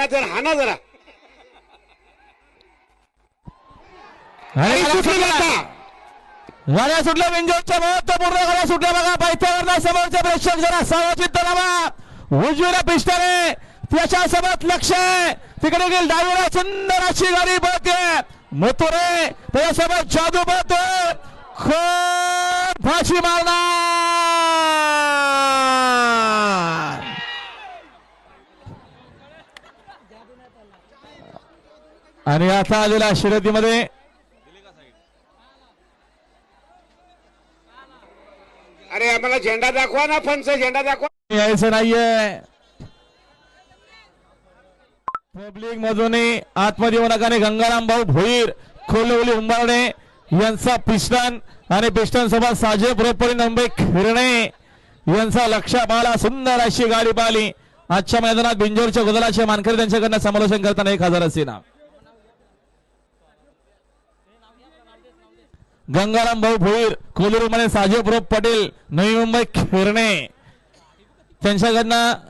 हाना जरा गाड्या सुटल्या विंजोरच्या महत्वपूर्ण गाड्या सुटल्या बघा पायथ्यावर समोरचे प्रेक्षक जरा सावचित लावा उजवीला पिस्टने त्याच्या सोबत लक्ष तिकडे गेल डावीला सुंदर अशी गाडी पळते मथुरे त्याच्यासोबत जादू पळते खूप फाशी मारणार आणि आता आलेल्या शर्यतीमध्ये अरे आम्हाला झेंडा दाखवा ना फनच झेंडा दाखवा यायचं नाहीये पब्लिक मधून आतमध्ये येऊ नका गंगाराम भाऊ भोईर खोलवली उंबारणे यांचा पिस्टन आणि पिस्टन सोबत साजे बरोबर नंबे खिरणे यांचा लक्ष पाला सुंदर अशी गाडी पाहिली आजच्या मैदानात बिंजोरच्या गुदलाचे मानकरी त्यांच्याकडनं समालोचन करताना 1000 असे ना गंगाराम भाऊ भोईर कोलूर मध्ये साजे बरोबर पटेल नवी मुंबई खिरणे त्यांच्याकडनं